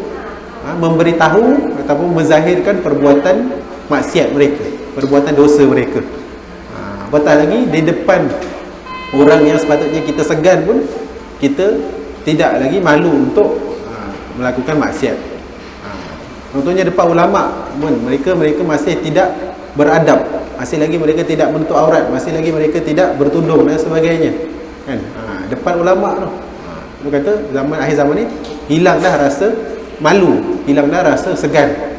memberitahu ataupun menzahirkan perbuatan maksiat mereka, perbuatan dosa mereka. Apatah lagi di depan orang yang sepatutnya kita segan pun kita tidak lagi malu untuk melakukan maksiat. Contohnya depan ulama pun mereka masih tidak beradab, masih lagi mereka tidak menutup aurat, masih lagi mereka tidak bertudung dan sebagainya kan. Depan ulama tu dia kata akhir zaman ni hilang dah rasa malu, hilang dah rasa segan.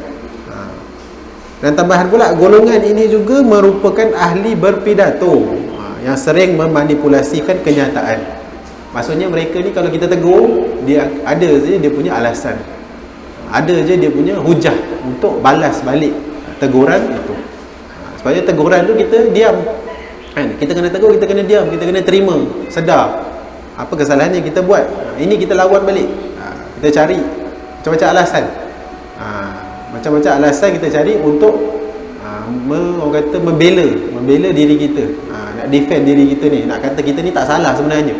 Dan tambahan pula, golongan ini juga merupakan ahli berpidato yang sering memanipulasikan kenyataan. Maksudnya mereka ni kalau kita tegur, dia ada je dia punya alasan, ada je dia punya hujah untuk balas balik teguran itu. Sebabnya teguran tu kita diam kan? Kita kena tegur, kita kena diam, kita kena terima, sedar apa kesalahan yang kita buat. Ini kita lawan balik, kita cari macam-macam alasan, macam-macam alasan kita cari untuk orang kata membela diri kita, nak defend diri kita ni, nak kata kita ni tak salah sebenarnya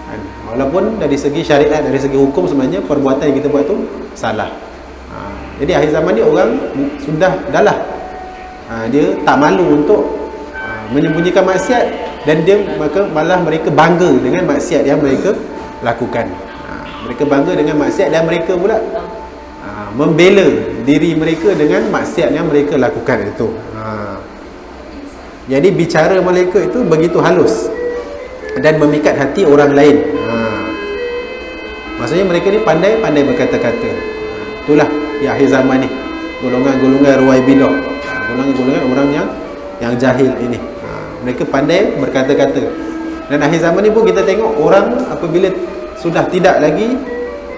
kan? Walaupun dari segi syariat, dari segi hukum sebenarnya perbuatan yang kita buat tu salah. Jadi akhir zaman ni orang sudah dah dia tak malu untuk menyembunyikan maksiat, dan dia maka malah mereka bangga dengan maksiat yang mereka lakukan. Mereka bangga dengan maksiat dan mereka pula membela diri mereka dengan maksiat yang mereka lakukan itu. Jadi bicara mereka itu begitu halus dan memikat hati orang lain. Maksudnya mereka ni pandai berkata-kata. Itulah di akhir zaman ni golongan-golongan ruwaibidah, golongan-golongan orang yang jahil ini. Mereka pandai berkata-kata. Dan akhir zaman ni pun kita tengok orang apabila sudah tidak lagi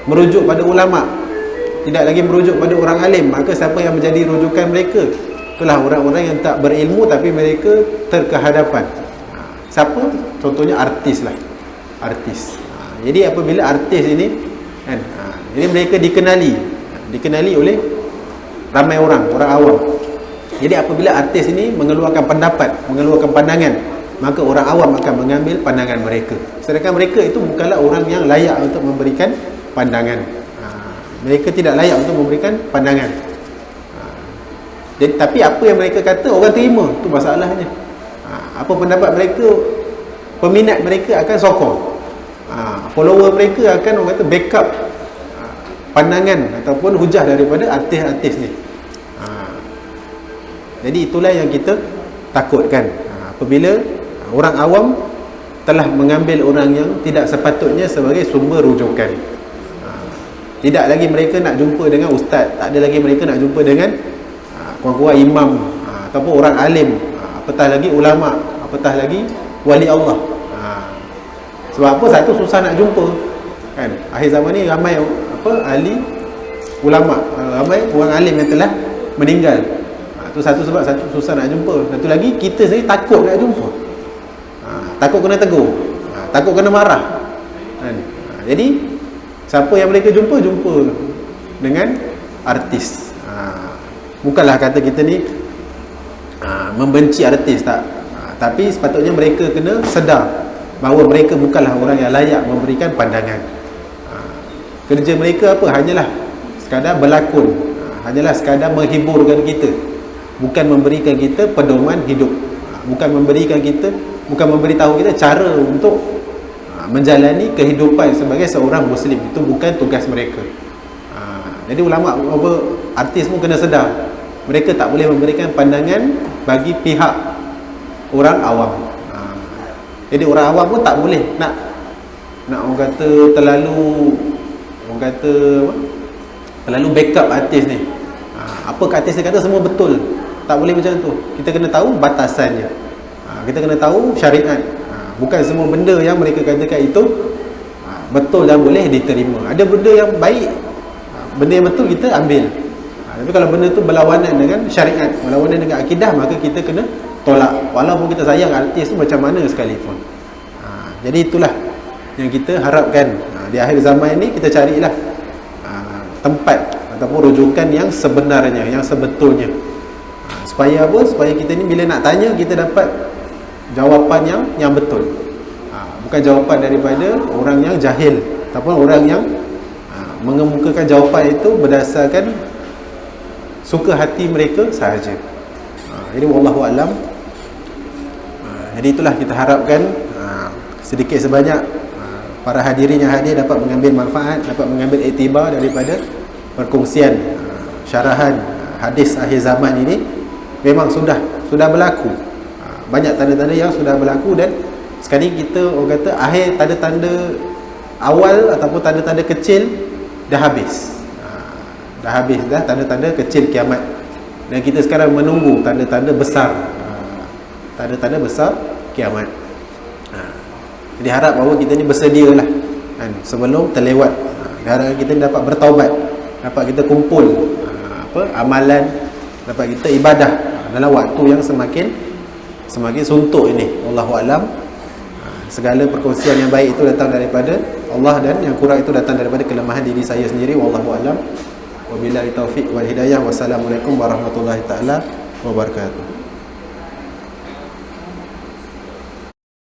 merujuk pada ulama, tidak lagi merujuk pada orang alim, maka siapa yang menjadi rujukan mereka? Itulah orang-orang yang tak berilmu tapi mereka terkehadapan. Siapa? Contohnya artis lah, artis. Jadi apabila artis ini kan, jadi mereka dikenali oleh ramai orang awam. Jadi apabila artis ini mengeluarkan pendapat, mengeluarkan pandangan, maka orang awam akan mengambil pandangan mereka. Sedangkan mereka itu bukanlah orang yang layak untuk memberikan pandangan. Mereka tidak layak untuk memberikan pandangan. Jadi, tapi apa yang mereka kata orang terima, itu masalahnya. Apa pendapat mereka peminat mereka akan sokong, follower mereka akan orang kata backup pandangan ataupun hujah daripada artis-artis ni. Jadi itulah yang kita takutkan, apabila orang awam telah mengambil orang yang tidak sepatutnya sebagai sumber rujukan. Tidak lagi mereka nak jumpa dengan ustaz, tak ada lagi mereka nak jumpa dengan kurang-kurang imam ataupun orang alim, apatah lagi ulama, apatah lagi wali Allah. Sebab apa? Satu, susah nak jumpa kan. Akhir zaman ni ramai ahli ulama, ramai orang alim yang telah meninggal. Itu satu sebab, satu susah nak jumpa. Satu lagi, kita sendiri takut nak jumpa, takut kena tegur, takut kena marah kan. Jadi siapa yang mereka jumpa dengan artis. Bukanlah kata kita ni membenci artis, tak. Tapi sepatutnya mereka kena sedar bahawa mereka bukanlah orang yang layak memberikan pandangan. Kerja mereka apa? Hanyalah sekadar berlakon, hanyalah sekadar menghiburkan kita, bukan memberikan kita pedoman hidup, bukan memberitahu kita cara untuk menjalani kehidupan sebagai seorang Muslim. Itu bukan tugas mereka. Jadi ulama, artis pun kena sedar, mereka tak boleh memberikan pandangan bagi pihak orang awam. Jadi orang awam pun tak boleh nak orang kata terlalu backup artis ni. Apa artis dia kata semua betul, tak boleh macam tu. Kita kena tahu batasannya, kita kena tahu syariat. Bukan semua benda yang mereka katakan itu betul dan boleh diterima. Ada benda yang baik, benda yang betul kita ambil. Tapi kalau benda tu berlawanan dengan syariat, berlawanan dengan akidah, maka kita kena tolak, walaupun kita sayang artis tu macam mana sekalipun. Jadi itulah yang kita harapkan. Di akhir zaman ni kita carilah tempat ataupun rujukan yang sebenarnya, yang sebetulnya, supaya apa? Supaya kita ni bila nak tanya, kita dapat jawapan yang betul, bukan jawapan daripada orang yang jahil ataupun orang yang mengemukakan jawapan itu berdasarkan suka hati mereka sahaja. Jadi wallahu alam. Jadi itulah kita harapkan sedikit sebanyak para hadirin yang hadir dapat mengambil manfaat, dapat mengambil iktibar daripada perkongsian syarahan hadis akhir zaman ini. Memang sudah berlaku banyak tanda-tanda yang sudah berlaku, dan sekarang kita orang kata akhir tanda-tanda awal ataupun tanda-tanda kecil dah habis. Dah tanda-tanda kecil kiamat, dan kita sekarang menunggu tanda-tanda besar, tanda-tanda besar kiamat. Jadi harap bahawa kita ni bersedialah kan, sebelum terlewat. Harap kita dapat bertaubat, dapat kita kumpul amalan, dapat kita ibadah dalam waktu yang semakin suntuk ini. Wallahu alam. Segala perkongsian yang baik itu datang daripada Allah, dan yang kurang itu datang daripada kelemahan diri saya sendiri. Wallahu alam. Wabillahi taufiq wal hidayah. Wassalamualaikum warahmatullahi taala wabarakatuh.